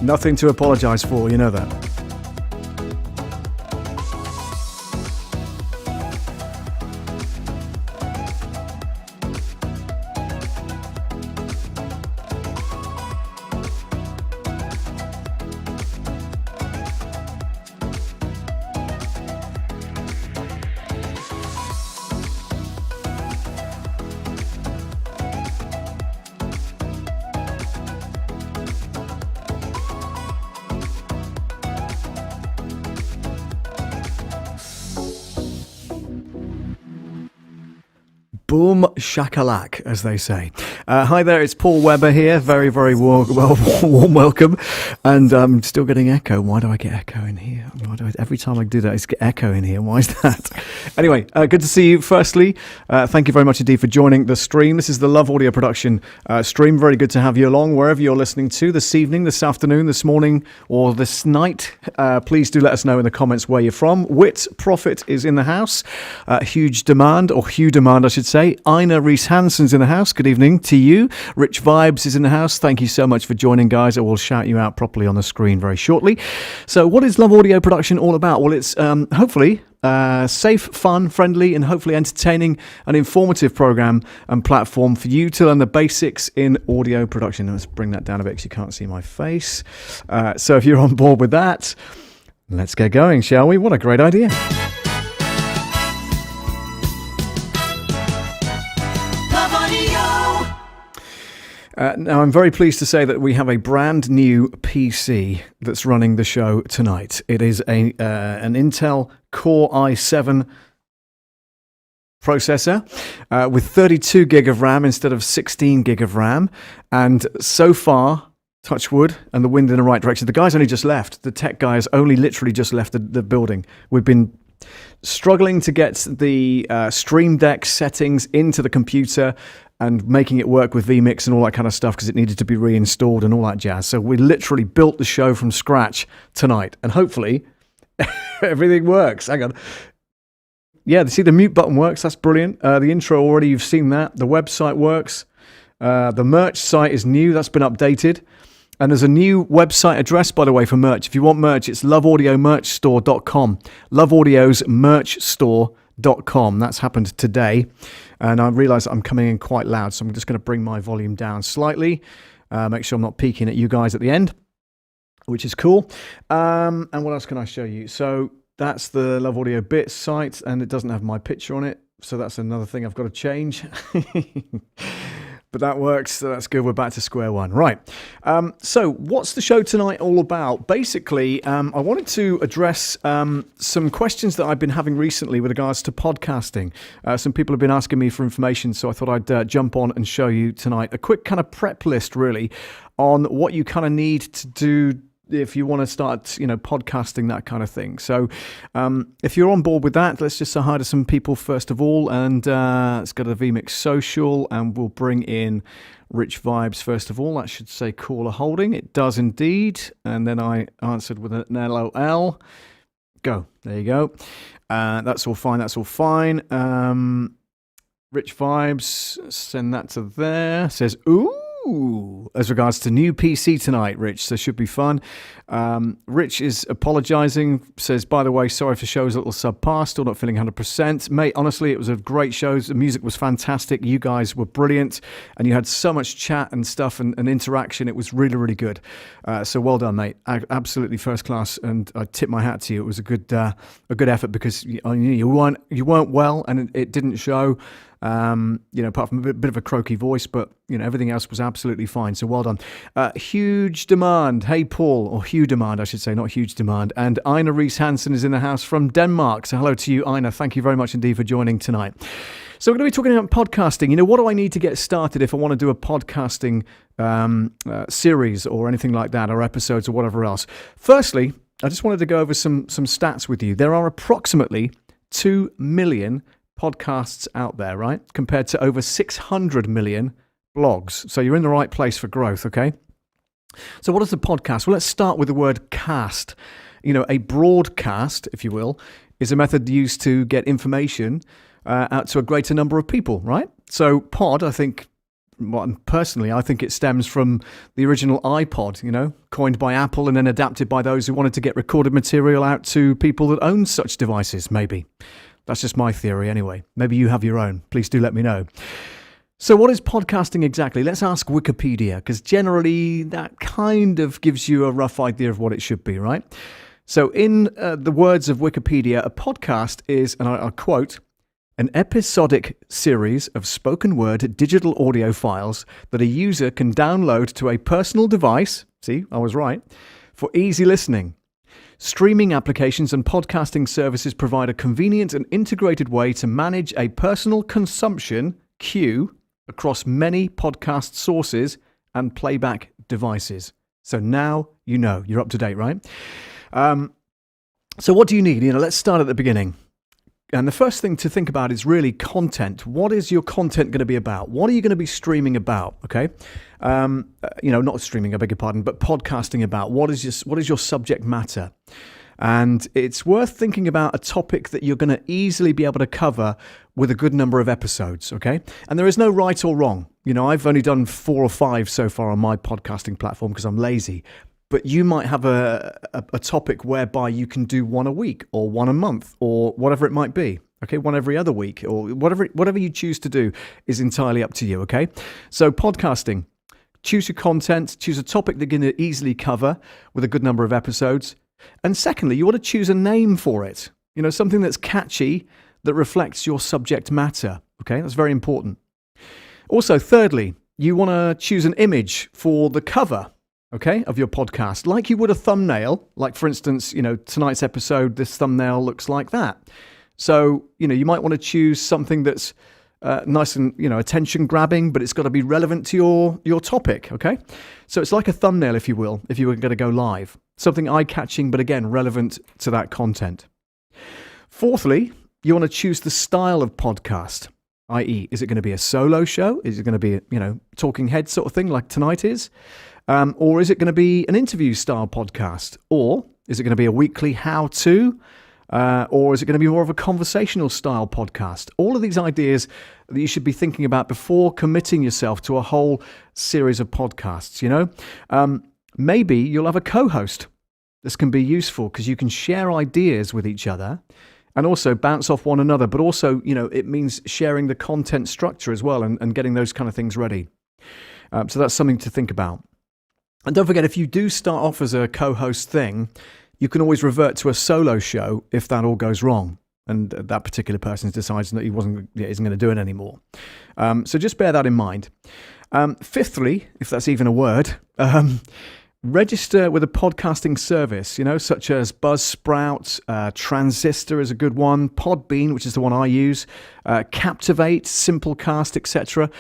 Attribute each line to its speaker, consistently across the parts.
Speaker 1: Nothing to apologise for, you know that. Boom shakalak, as they say. Hi there, it's Paul Webber here. Very, very warm welcome. And I'm still getting echo. Why do I get echo in here? Every time I do that, I just get echo in here. Why is that? Anyway, good to see you. Firstly, thank you very much indeed for joining the stream. This is the Love Audio Production stream. Very good to have you along wherever you're listening to this evening, this afternoon, this morning, or this night. Please do let us know in the comments where you're from. Wit Profit is in the house. Huge Demand, or Hugh Demand, I should say. Ina Rees-Hansen's in the house. Good evening to you. Rich Vibes is in the house. Thank you so much for joining, guys. I will shout you out properly on the screen very shortly. So what is Love Audio Production all about? Well, it's hopefully safe, fun, friendly, and hopefully entertaining and informative program and platform for you to learn the basics in audio production. Let's bring that down a bit because you can't see my face. So if you're on board with that, let's get going, shall we? What a great idea. Now, I'm very pleased to say that we have a brand new PC that's running the show tonight. It is an Intel Core i7 processor with 32 gig of RAM instead of 16 gig of RAM. And so far, touch wood, and the wind in the right direction. The guy's only just left. The tech guy has only literally just left the building. We've been struggling to get the Stream Deck settings into the computer and making it work with vMix and all that kind of stuff because it needed to be reinstalled and all that jazz. So we literally built the show from scratch tonight, and hopefully everything works. Hang on. Yeah, see the mute button works. That's brilliant. The intro already, you've seen that. The website works. The merch site is new. That's been updated. And there's a new website address, by the way, for merch. If you want merch, it's loveaudiomerchstore.com. Loveaudio's merchstore.com. That's happened today. And I realise that I'm coming in quite loud, so I'm just going to bring my volume down slightly. Make sure I'm not peeking at you guys at the end, which is cool. And what else can I show you? So that's the Love Audio Bits site, and it doesn't have my picture on it. So that's another thing I've got to change. But that works, so that's good. We're back to square one. Right. So what's the show tonight all about? Basically, I wanted to address some questions that I've been having recently with regards to podcasting. Some people have been asking me for information, so I thought I'd jump on and show you tonight a quick kind of prep list, really, on what you kind of need to do if you want to start, podcasting, that kind of thing. So if you're on board with that, let's just say hi to some people first of all, and let's go to the vMix social, and we'll bring in Rich Vibes first of all. That should say caller holding. It does indeed. And then I answered with an LOL. Go. There you go. That's all fine. That's all fine. Rich Vibes, send that to there. Says, ooh. As regards to new PC tonight, Rich, so should be fun. Rich is apologising, says, by the way, sorry if the show's a little subpar, still not feeling 100%. Mate, honestly, it was a great show. The music was fantastic. You guys were brilliant, and you had so much chat and stuff and interaction. It was really, really good. So well done, mate. Absolutely first class, and I tip my hat to you. It was a good effort because you weren't well, and it didn't show. Apart from a bit of a croaky voice, but everything else was absolutely fine. So well done. Huge Demand. Hey, Paul, or Hugh Demand, I should say, not Huge Demand. And Ina Rees-Hansen is in the house from Denmark. So hello to you, Ina. Thank you very much indeed for joining tonight. So we're going to be talking about podcasting. What do I need to get started if I want to do a podcasting series or anything like that, or episodes or whatever else? Firstly, I just wanted to go over some stats with you. There are approximately 2 million podcasts out there, right? Compared to over 600 million blogs. So you're in the right place for growth, okay? So what is the podcast? Well, let's start with the word cast. A broadcast, if you will, is a method used to get information out to a greater number of people, right? So pod, I think, personally, I think it stems from the original iPod, coined by Apple and then adapted by those who wanted to get recorded material out to people that own such devices, maybe. That's just my theory anyway. Maybe you have your own. Please do let me know. So what is podcasting exactly? Let's ask Wikipedia, because generally that kind of gives you a rough idea of what it should be, right? So in the words of Wikipedia, a podcast is, and I'll quote, an episodic series of spoken word digital audio files that a user can download to a personal device, see, I was right, for easy listening. Streaming applications and podcasting services provide a convenient and integrated way to manage a personal consumption queue across many podcast sources and playback devices. So now you know, you're up to date, right? So what do you need? Let's start at the beginning. And the first thing to think about is really content. What is your content going to be about? What are you going to be streaming about? Okay, not streaming, I beg your pardon, but podcasting about. What is your subject matter? And it's worth thinking about a topic that you're going to easily be able to cover with a good number of episodes. Okay, and there is no right or wrong. I've only done 4 or 5 so far on my podcasting platform because I'm lazy. But you might have a topic whereby you can do 1 a week or 1 a month or whatever it might be. Okay, 1 every other week or whatever you choose to do is entirely up to you. Okay, so podcasting, choose your content, choose a topic that you're going to easily cover with a good number of episodes. And secondly, you want to choose a name for it. Something that's catchy that reflects your subject matter. Okay, that's very important. Also, thirdly, you want to choose an image for the cover. Okay, of your podcast, like you would a thumbnail. Like, for instance, tonight's episode, this thumbnail looks like that. So, you might want to choose something that's nice and, attention grabbing, but it's got to be relevant to your topic. Okay, so it's like a thumbnail, if you will, if you were going to go live. Something eye-catching, but again, relevant to that content. Fourthly, you want to choose the style of podcast, i.e., is it going to be a solo show? Is it going to be a, talking head sort of thing like tonight is? Or is it going to be an interview style podcast? Or is it going to be a weekly how-to? Or is it going to be more of a conversational style podcast? All of these ideas that you should be thinking about before committing yourself to a whole series of podcasts, Maybe you'll have a co-host. This can be useful because you can share ideas with each other and also bounce off one another. But also, it means sharing the content structure as well and getting those kind of things ready. So that's something to think about. And don't forget, if you do start off as a co-host thing, you can always revert to a solo show if that all goes wrong and that particular person decides that he isn't going to do it anymore. So just bear that in mind. Fifthly, if that's even a word, register with a podcasting service, such as Buzzsprout, Transistor is a good one, Podbean, which is the one I use, Captivate, Simplecast, etc.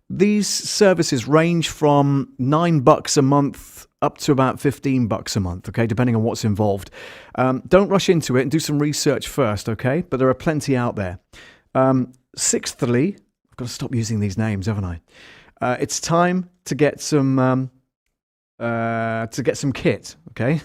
Speaker 1: These services range from $9 a month up to about $15 a month, okay, depending on what's involved. Don't rush into it and do some research first, okay? But there are plenty out there. Sixthly, I've got to stop using these names, haven't I? It's time to get some kit, okay?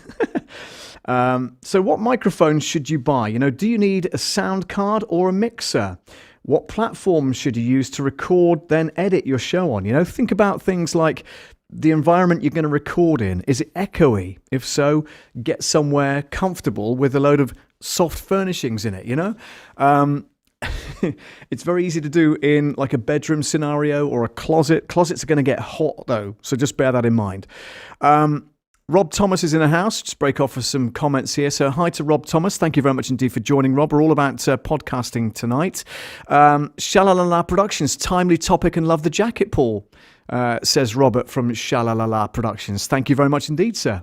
Speaker 1: So what microphones should you buy? Do you need a sound card or a mixer? What platforms should you use to record, then edit your show on? Think about things like the environment you're going to record in. Is it echoey? If so, get somewhere comfortable with a load of soft furnishings in it, It's very easy to do in like a bedroom scenario or a closet. Closets are going to get hot though, so just bear that in mind. Rob Thomas is in the house. Just break off with some comments here. So hi to Rob Thomas. Thank you very much indeed for joining, Rob. We're all about podcasting tonight. Shalalala Productions, timely topic and love the jacket, Paul, says Robert from Shalalala Productions. Thank you very much indeed, sir.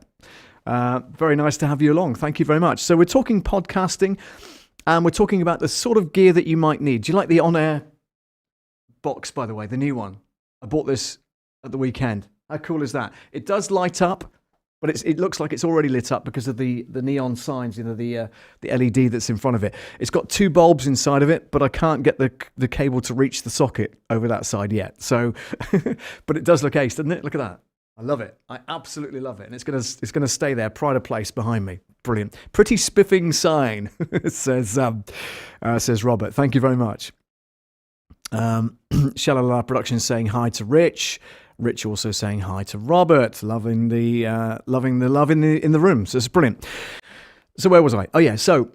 Speaker 1: Very nice to have you along. Thank you very much. So we're talking podcasting and we're talking about the sort of gear that you might need. Do you like the on-air box, by the way, the new one? I bought this at the weekend. How cool is that? It does light up. But it looks like it's already lit up because of the neon signs, the LED that's in front of it. It's got 2 bulbs inside of it, but I can't get the cable to reach the socket over that side yet. So, but it does look ace, doesn't it? Look at that. I love it. I absolutely love it. And it's gonna stay there, pride of place behind me. Brilliant. Pretty spiffing sign, says Robert. Thank you very much. Shalala Productions saying hi to Rich. Rich also saying hi to Robert. Loving the love in the room. So it's brilliant. So where was I? Oh yeah. So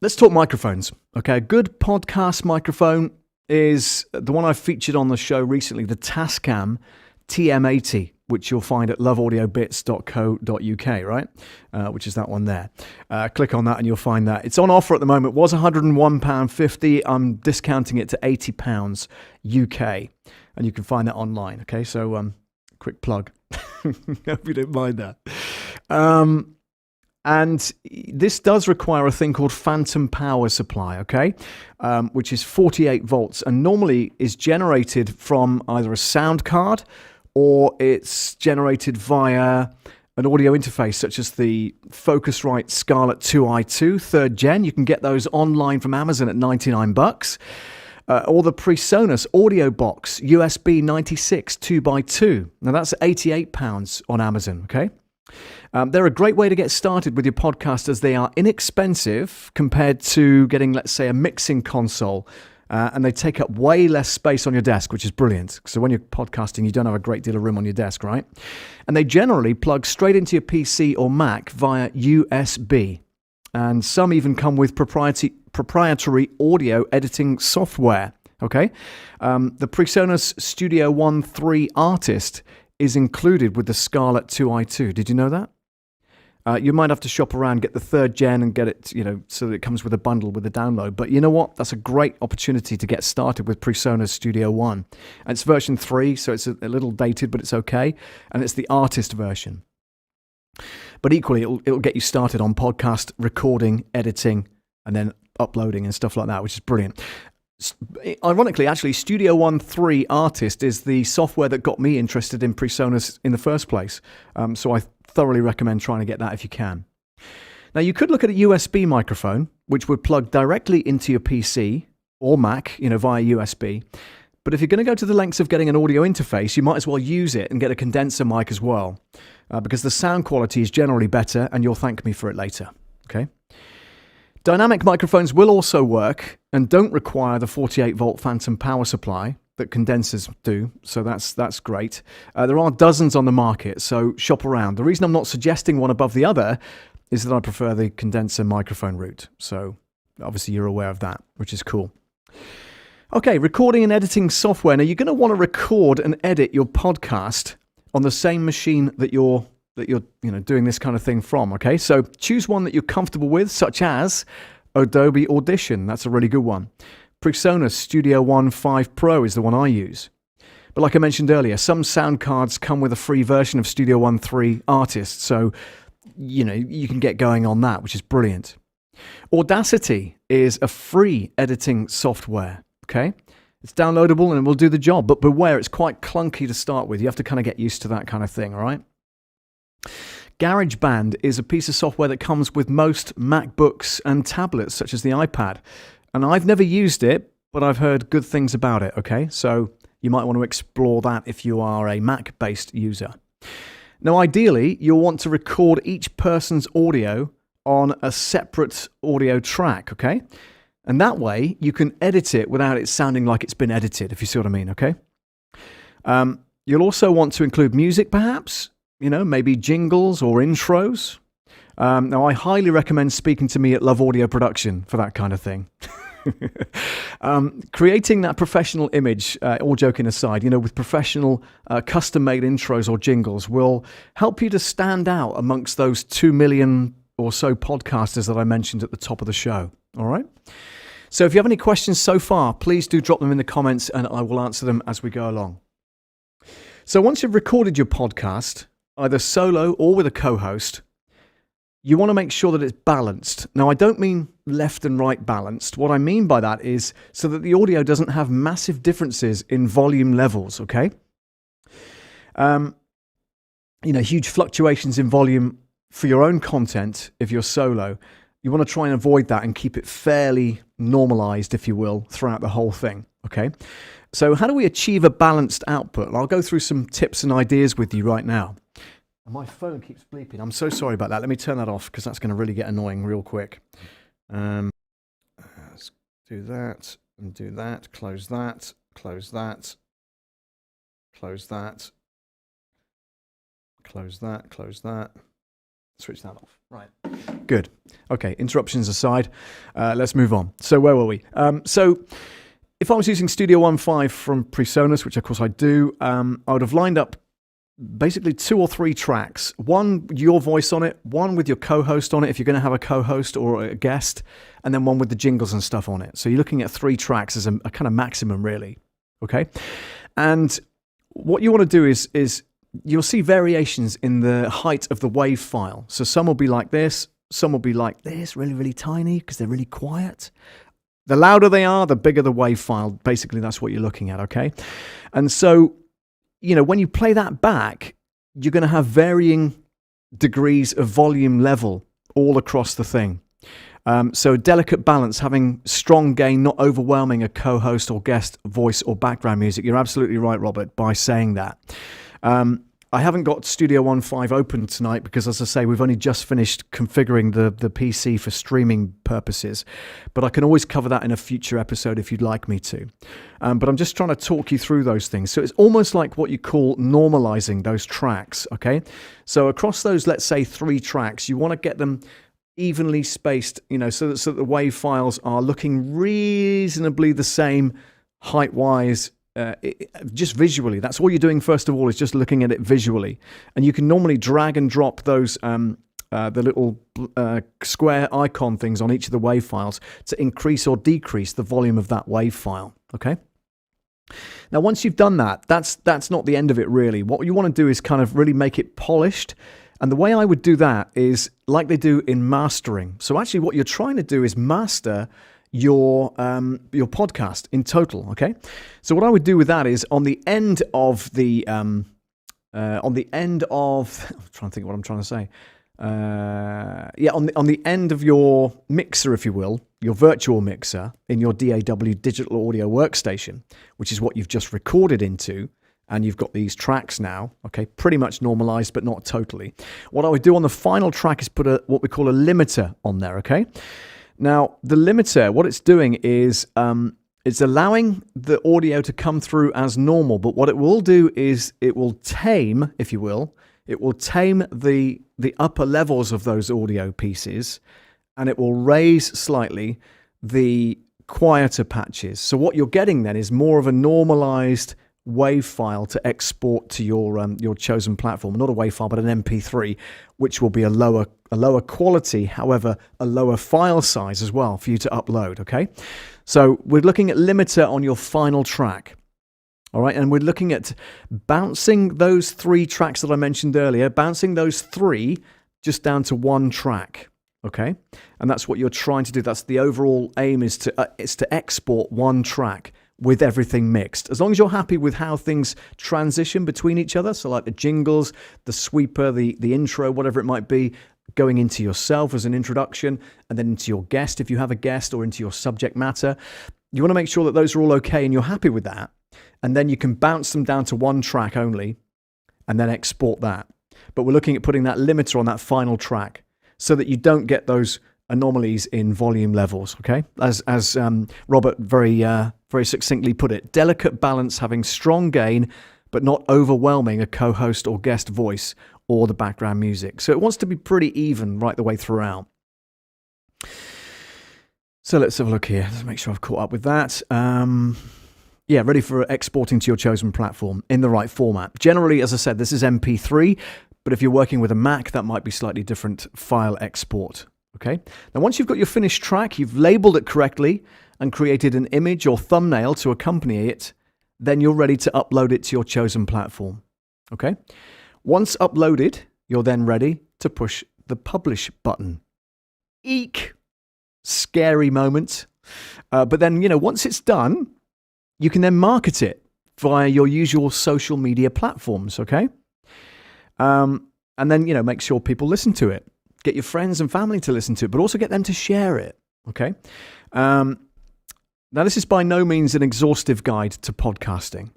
Speaker 1: let's talk microphones. Okay, a good podcast microphone is the one I featured on the show recently, the Tascam TM80, which you'll find at loveaudiobits.co.uk, right? Which is that one there. Click on that and you'll find that. It's on offer at the moment. It was £101.50. I'm discounting it to £80 UK. And you can find that online, okay? So, quick plug. Hope you don't mind that. And this does require a thing called phantom power supply, okay? Which is 48 volts and normally is generated from either a sound card or it's generated via an audio interface such as the Focusrite Scarlett 2i2 3rd gen. You can get those online from Amazon at $99. Or the PreSonus Audio Box USB 96 2x2. Now that's £88 on Amazon, okay? They're a great way to get started with your podcast as they are inexpensive compared to getting, let's say, a mixing console. And they take up way less space on your desk, which is brilliant. So when you're podcasting, you don't have a great deal of room on your desk, right? And they generally plug straight into your PC or Mac via USB. And some even come with proprietary audio editing software, okay? The PreSonus Studio One 3 Artist is included with the Scarlett 2i2. Did you know that? You might have to shop around, get the 3rd gen and get it, so that it comes with a bundle with the download. But you know what? That's a great opportunity to get started with PreSonus Studio One. And it's version 3, so it's a little dated, but it's okay. And it's the artist version. But equally, it'll get you started on podcast recording, editing, and then uploading and stuff like that, which is brilliant. Ironically, actually, Studio One 3 Artist is the software that got me interested in PreSonus in the first place. So I thoroughly recommend trying to get that if you can. Now, you could look at a USB microphone, which would plug directly into your PC or Mac, via USB. But if you're going to go to the lengths of getting an audio interface, you might as well use it and get a condenser mic as well, because the sound quality is generally better, and you'll thank me for it later. Okay. Dynamic microphones will also work and don't require the 48-volt phantom power supply that condensers do, so that's great. There are dozens on the market, so shop around. The reason I'm not suggesting one above the other is that I prefer the condenser microphone route. So obviously you're aware of that, which is cool. Okay, recording and editing software. Now you're going to want to record and edit your podcast on the same machine that you're doing this kind of thing from, okay? So choose one that you're comfortable with, such as Adobe Audition. That's a really good one. PreSonus Studio One 5 Pro is the one I use. But like I mentioned earlier, some sound cards come with a free version of Studio One 3 Artist, so you can get going on that, which is brilliant. Audacity is a free editing software, okay? It's downloadable and it will do the job, but beware, it's quite clunky to start with. You have to kind of get used to that kind of thing, all right? Garageband is a piece of software that comes with most MacBooks and tablets, such as the iPad. And I've never used it, but I've heard good things about it, okay? So you might want to explore that if you are a Mac-based user. Now, ideally, you'll want to record each person's audio on a separate audio track, okay? And that way, you can edit it without it sounding like it's been edited, if you see what I mean, okay? You'll also want to include music, perhaps, maybe jingles or intros. Now, I highly recommend speaking to me at Love Audio Production for that kind of thing. Creating that professional image, all joking aside, with professional custom-made intros or jingles will help you to stand out amongst those 2 million or so podcasters that I mentioned at the top of the show. All right? So if you have any questions so far, please do drop them in the comments and I will answer them as we go along. So once you've recorded your podcast, either solo or with a co-host, you want to make sure that it's balanced. Now, I don't mean left and right balanced. What I mean by that is so that the audio doesn't have massive differences in volume levels, okay? Huge fluctuations in volume for your own content if you're solo. You want to try and avoid that and keep it fairly normalized, if you will, throughout the whole thing, okay? So how do we achieve a balanced output? I'll go through some tips and ideas with you right now. My phone keeps bleeping. I'm so sorry about that. Let me turn that off because that's going to really get annoying real quick. Let's do that and do that. Close that. Close that. Close that. Close that. Close that. Switch that off. Right. Good. Okay, interruptions aside, let's move on. So where were we? So if I was using Studio 1.5 from PreSonus, which of course I do, I would have lined up basically 2 or 3 tracks. One with your voice on it, one with your co-host on it, if you're going to have a co-host or a guest, and then one with the jingles and stuff on it. So you're looking at 3 tracks as a kind of maximum, really. Okay? And what you want to do is you'll see variations in the height of the wave file. So some will be like this, some will be like this, really, really tiny because they're really quiet. The louder they are, the bigger the wave file. Basically, that's what you're looking at, okay? And so, when you play that back, you're going to have varying degrees of volume level all across the thing. So delicate balance, having strong gain, not overwhelming a co-host or guest voice or background music. You're absolutely right, Robert, by saying that. I haven't got Studio 1.5 open tonight because, as I say, we've only just finished configuring the PC for streaming purposes. But I can always cover that in a future episode if you'd like me to. But I'm just trying to talk you through those things. So it's almost like what you call normalizing those tracks, okay? So across those, let's say, 3 tracks, you want to get them evenly spaced, so that the wave files are looking reasonably the same height-wise, just visually. That's all you're doing, first of all, is just looking at it visually. And you can normally drag and drop those, the little square icon things on each of the wave files to increase or decrease the volume of that wave file, okay? Now, once you've done that, that's not the end of it, really. What you want to do is kind of really make it polished. And the way I would do that is like they do in mastering. So actually what you're trying to do is master your podcast in total, okay? So what I would do with that is on the end of I'm trying to think of what I'm trying to say. On the end of your mixer, if you will, your virtual mixer in your DAW digital audio workstation, which is what you've just recorded into, and you've got these tracks now, okay, pretty much normalized, but not totally. What I would do on the final track is put what we call a limiter on there, okay? Now, the limiter, what it's doing is it's allowing the audio to come through as normal, but what it will do is it will tame, if you will, it will tame the upper levels of those audio pieces, and it will raise slightly the quieter patches. So what you're getting then is more of a normalized wave file to export to your chosen platform. Not a wave file, but an MP3, which will be a lower quality, however, a lower file size as well for you to upload, okay? So we're looking at limiter on your final track. All right, and we're looking at bouncing those 3 tracks that I mentioned earlier, bouncing those 3 just down to 1 track, okay? And that's what you're trying to do. That's the overall aim, is to export 1 track with everything mixed. As long as you're happy with how things transition between each other, so like the jingles, the sweeper, the intro, whatever it might be, going into yourself as an introduction, and then into your guest if you have a guest, or into your subject matter. You want to make sure that those are all okay and you're happy with that. And then you can bounce them down to 1 track only and then export that. But we're looking at putting that limiter on that final track so that you don't get those anomalies in volume levels, okay? As Robert very succinctly put it, delicate balance, having strong gain, but not overwhelming a co-host or guest voice or the background music. So it wants to be pretty even right the way throughout. So let's have a look here. Let's make sure I've caught up with that. Ready for exporting to your chosen platform in the right format. Generally, as I said, this is MP3, but if you're working with a Mac, that might be slightly different file export. Okay. Now, once you've got your finished track, you've labeled it correctly and created an image or thumbnail to accompany it, then you're ready to upload it to your chosen platform. Okay. Once uploaded, you're then ready to push the publish button. Eek! Scary moment. But then, once it's done, you can then market it via your usual social media platforms. Okay. And then, make sure people listen to it. Get your friends and family to listen to it, but also get them to share it, okay? Now, this is by no means an exhaustive guide to podcasting.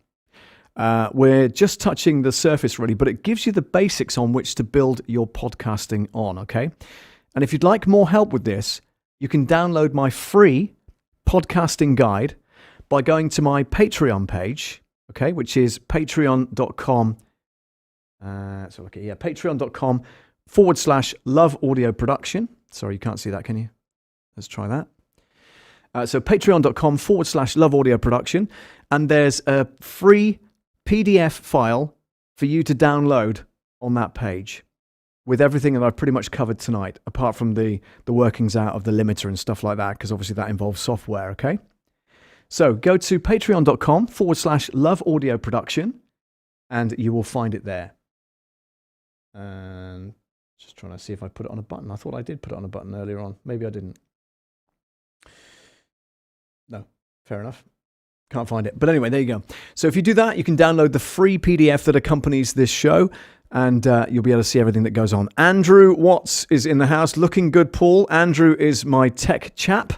Speaker 1: We're just touching the surface, really, but it gives you the basics on which to build your podcasting on, okay? And if you'd like more help with this, you can download my free podcasting guide by going to my Patreon page, okay, which is patreon.com. Patreon.com/Love Audio Production. Sorry, you can't see that, can you? Let's try that. So patreon.com/Love Audio Production. And there's a free PDF file for you to download on that page with everything that I've pretty much covered tonight, apart from the workings out of the limiter and stuff like that, because obviously that involves software, okay? So go to patreon.com/Love Audio Production, and you will find it there. And just trying to see if I put it on a button. I thought I did put it on a button earlier on. Maybe I didn't. No, fair enough. Can't find it. But anyway, there you go. So if you do that, you can download the free PDF that accompanies this show, and you'll be able to see everything that goes on. Andrew Watts is in the house. Looking good, Paul. Andrew is my tech chap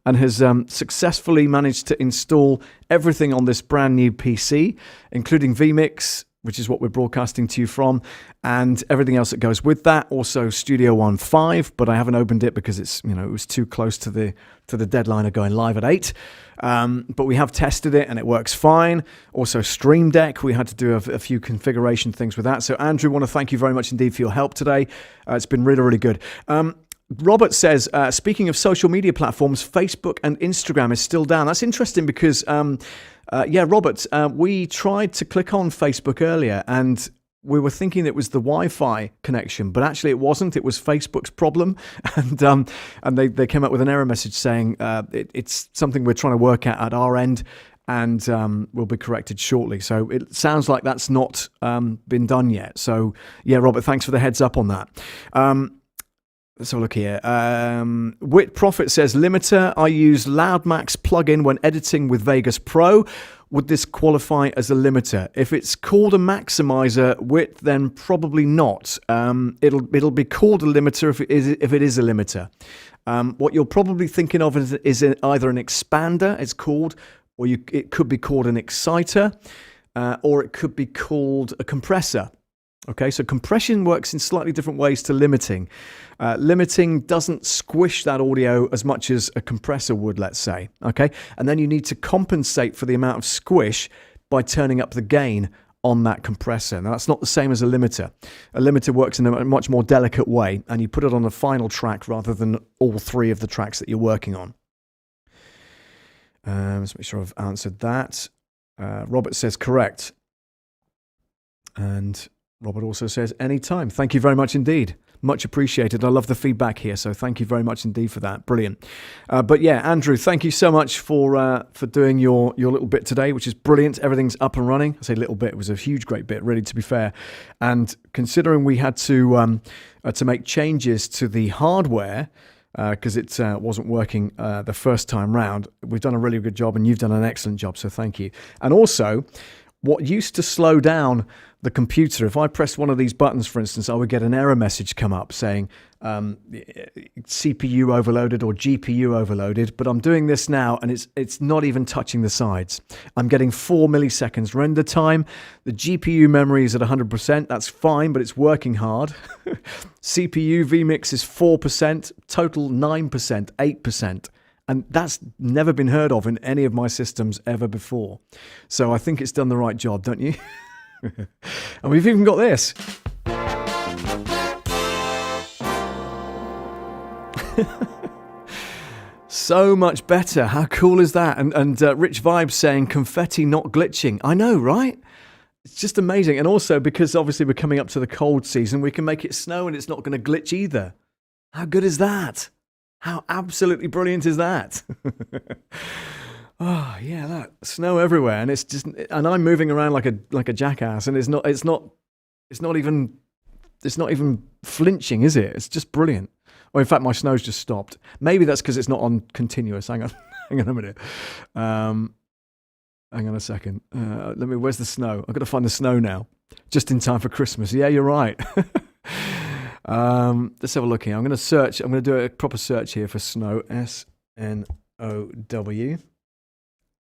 Speaker 1: and has successfully managed to install everything on this brand new PC, including vMix, which is what we're broadcasting to you from, and everything else that goes with that. Also Studio One 5, but I haven't opened it because it's, it was too close to the deadline of going live at 8. But we have tested it and it works fine. Also Stream Deck, we had to do a few configuration things with that. So Andrew, I want to thank you very much indeed for your help today. It's been really, really good. Robert says, speaking of social media platforms, Facebook and Instagram is still down. That's interesting because, Robert, we tried to click on Facebook earlier and we were thinking it was the Wi-Fi connection, but actually it wasn't. It was Facebook's problem. And they came up with an error message saying it's something we're trying to work at our end, and will be corrected shortly. So it sounds like that's not been done yet. So, yeah, Robert, thanks for the heads up on that. Let's have a look here. Wit Profit says, limiter, I use LoudMax plugin when editing with Vegas Pro. Would this qualify as a limiter? If it's called a maximizer, Wit, then probably not. It'll be called a limiter if it is a limiter. What you're probably thinking of is either an expander, it's called, or it could be called an exciter, or it could be called a compressor. Okay, so compression works in slightly different ways to limiting. Limiting doesn't squish that audio as much as a compressor would, let's say. Okay, and then you need to compensate for the amount of squish by turning up the gain on that compressor. Now, that's not the same as a limiter. A limiter works in a much more delicate way, and you put it on the final track rather than all three of the tracks that you're working on. Let's make sure I've answered that. Robert says correct. And Robert also says anytime. Thank you very much indeed. Much appreciated. I love the feedback here, so thank you very much indeed for that. Brilliant. But yeah, Andrew, thank you so much for doing your little bit today, which is brilliant. Everything's up and running. I say little bit. It was a huge, great bit, really, to be fair. And considering we had to make changes to the hardware because it wasn't working the first time round, we've done a really good job, and you've done an excellent job, so thank you. And also, what used to slow down the computer, if I pressed one of these buttons, for instance, I would get an error message come up saying CPU overloaded or GPU overloaded, but I'm doing this now and it's not even touching the sides. I'm getting 4 milliseconds render time. The GPU memory is at 100%. That's fine, but it's working hard. CPU vMix is 4%, total 9%, 8%. And that's never been heard of in any of my systems ever before. So I think it's done the right job, don't you? And we've even got this. So much better. How cool is that? And Rich Vibes saying confetti not glitching. I know, right? It's just amazing. And also because obviously we're coming up to the cold season, we can make it snow and it's not going to glitch either. How good is that? How absolutely brilliant is that? Oh yeah, that snow everywhere, and and I'm moving around like a jackass, and it's not even flinching, is it? It's just brilliant. Well, in fact, my snow's just stopped. Maybe that's because it's not on continuous. Hang on a minute. Hang on a second. Where's the snow? I've got to find the snow now, just in time for Christmas. Yeah, you're right. Let's have a look here. I'm going to search. I'm going to do a proper search here for snow. SNOW.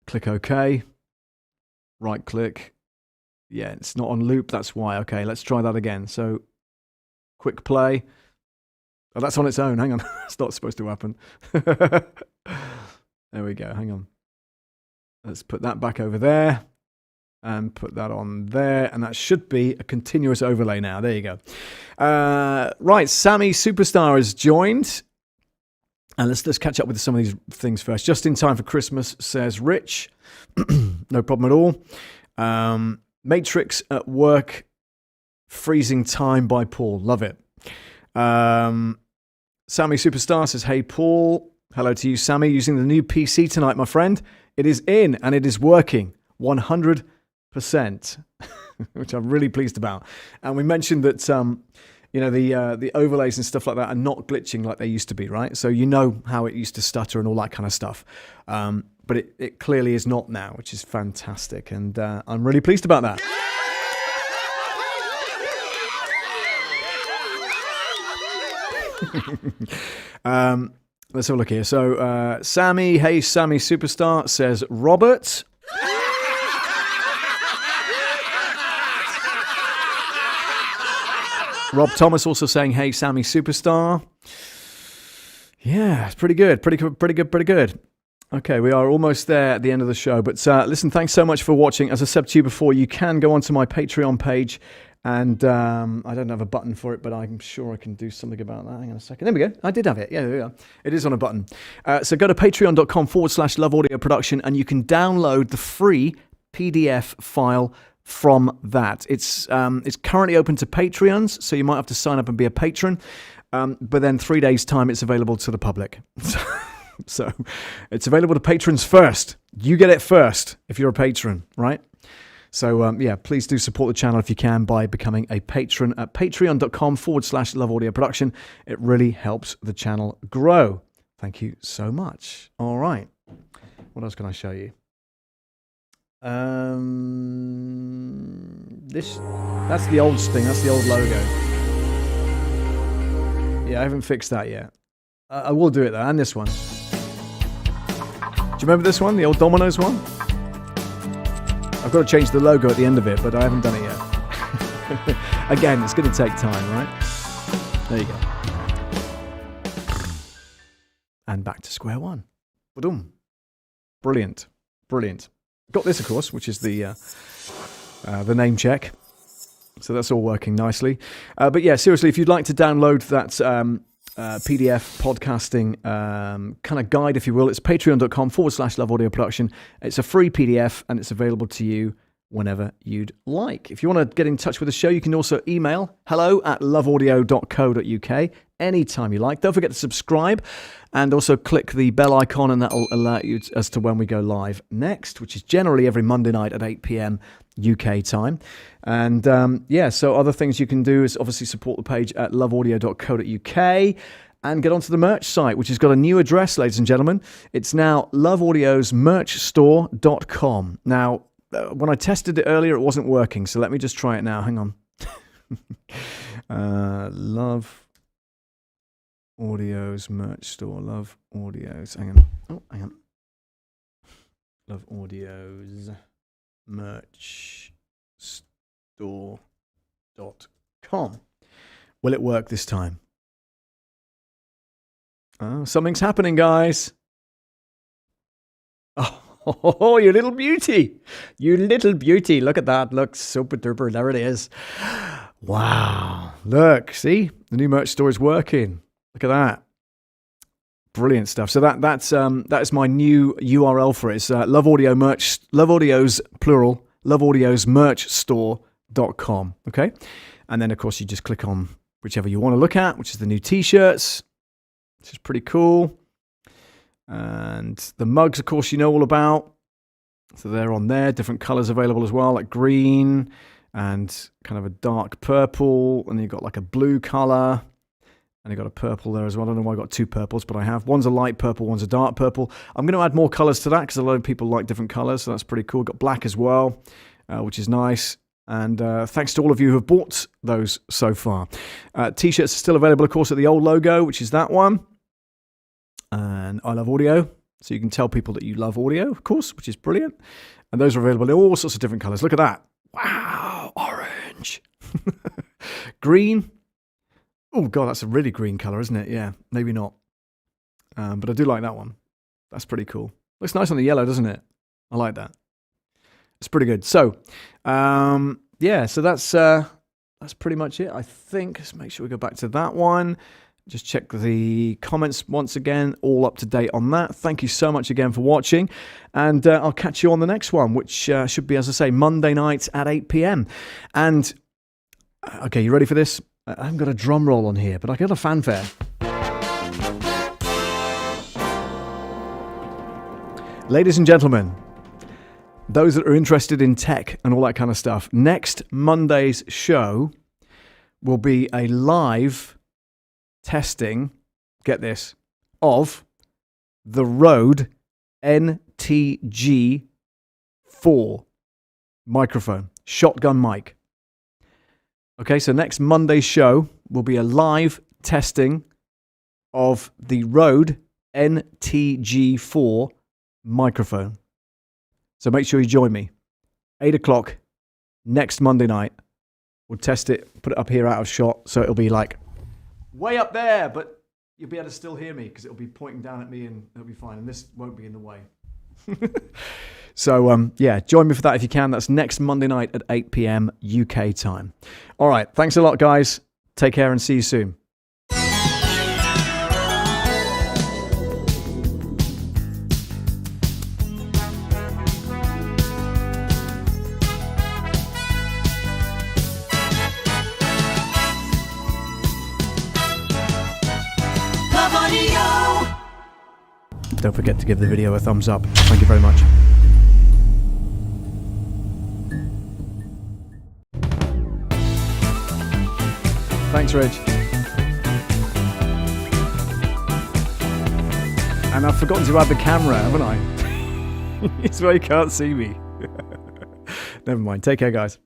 Speaker 1: Click OK. Right click. Yeah, it's not on loop. That's why. Okay, let's try that again. So, quick play. Oh, that's on its own. Hang on. It's not supposed to happen. There we go. Hang on. Let's put that back over there and put that on there. And that should be a continuous overlay now. There you go. Right, Sammy Superstar has joined. And let's catch up with some of these things first. Just in time for Christmas, says Rich. No problem at all. Matrix at Work, Freezing Time by Paul. Love it. Sammy Superstar says, hey, Paul. Hello to you, Sammy. Using the new PC tonight, my friend. It is in and it is working 100%, which I'm really pleased about. And we mentioned that, the overlays and stuff like that are not glitching like they used to be, right? So you know how it used to stutter and all that kind of stuff. But it clearly is not now, which is fantastic. And I'm really pleased about that. Let's have a look here. So, Sammy, hey, Sammy Superstar, says Robert. Rob Thomas also saying, hey, Sammy Superstar. Yeah, it's pretty good. Pretty good. Okay, we are almost there at the end of the show. But listen, thanks so much for watching. As I said to you before, you can go onto my Patreon page. And I don't have a button for it, but I'm sure I can do something about that. Hang on a second. There we go. I did have it. Yeah, there we are. It is on a button. So go to patreon.com/Love Audio Production, and you can download the free PDF file from that. It's currently open to Patreons, so you might have to sign up and be a patron. But then 3 days' time, it's available to the public. So it's available to patrons first. You get it first if you're a patron, right? So, please do support the channel if you can by becoming a patron at patreon.com/Love Audio Production. It really helps the channel grow. Thank you so much. All right. What else can I show you? That's the old thing. That's the old logo. Yeah, I haven't fixed that yet. I will do it though, and this one. Do you remember this one? The old Domino's one? I've got to change the logo at the end of it, but I haven't done it yet. Again, it's going to take time, right? There you go. And back to square one. Ba-dum. Brilliant. Got this, of course, which is the name check. So that's all working nicely. But yeah, seriously, if you'd like to download that PDF podcasting kind of guide, if you will, it's patreon.com/Love Audio Production. It's a free PDF and it's available to you whenever you'd like. If you want to get in touch with the show, you can also email hello@loveaudio.co.uk anytime you like. Don't forget to subscribe and also click the bell icon, and that will alert you as to when we go live next, which is generally every Monday night at 8 p.m. UK time. And so other things you can do is obviously support the page at loveaudio.co.uk and get onto the merch site, which has got a new address, ladies and gentlemen. It's now loveaudio'smerchstore.com. Now, when I tested it earlier, it wasn't working, so let me just try it now. Hang on. Love Audio's merch store. Love Audio's. Hang on. Love Audio's merch store.com. Will it work this time? Oh, something's happening, guys. Oh, you little beauty. Look at that. Look, super duper. There it is. Wow. Look, see? The new merch store is working. Look at that. Brilliant stuff. So that is my new URL for it. It's Love Audio merch, Love Audio's plural, Love Audio's merch store.com. Okay. And then of course you just click on whichever you want to look at, which is the new t-shirts, which is pretty cool. And the mugs, of course, you know all about. So they're on there, different colors available as well, like green and kind of a dark purple. And you've got like a blue color. And you've got a purple there as well. I don't know why I got two purples, but I have. One's a light purple, one's a dark purple. I'm going to add more colors to that because a lot of people like different colors, so that's pretty cool. Got black as well, which is nice. And thanks to all of you who have bought those so far. T-shirts are still available, of course, at the old logo, which is that one. And I love audio, so you can tell people that you love audio, of course, which is brilliant. And those are available in all sorts of different colors. Look at that. Wow, orange. Green. Oh, God, that's a really green color, isn't it? Yeah, maybe not. But I do like that one. That's pretty cool. Looks nice on the yellow, doesn't it? I like that. It's pretty good. So, so that's pretty much it, I think. Let's make sure we go back to that one. Just check the comments once again, all up to date on that. Thank you so much again for watching. And I'll catch you on the next one, which should be, as I say, Monday night at 8 p.m. And, okay, you ready for this? I haven't got a drum roll on here, but I got a fanfare. Ladies and gentlemen, those that are interested in tech and all that kind of stuff, next Monday's show will be a live testing, get this, of the Rode NTG4 microphone, shotgun mic. Okay, so next Monday's show will be a live testing of the Rode NTG4 microphone. So make sure you join me. 8 o'clock next Monday night. We'll test it, put it up here out of shot, so it'll be like way up there, but you'll be able to still hear me because it'll be pointing down at me and it'll be fine. And this won't be in the way. So, join me for that if you can. That's next Monday night at 8 p.m. UK time. All right. Thanks a lot, guys. Take care and see you soon. Don't forget to give the video a thumbs up. Thank you very much. Thanks, Reg. And I've forgotten to add the camera, haven't I? It's why you can't see me. Never mind. Take care, guys.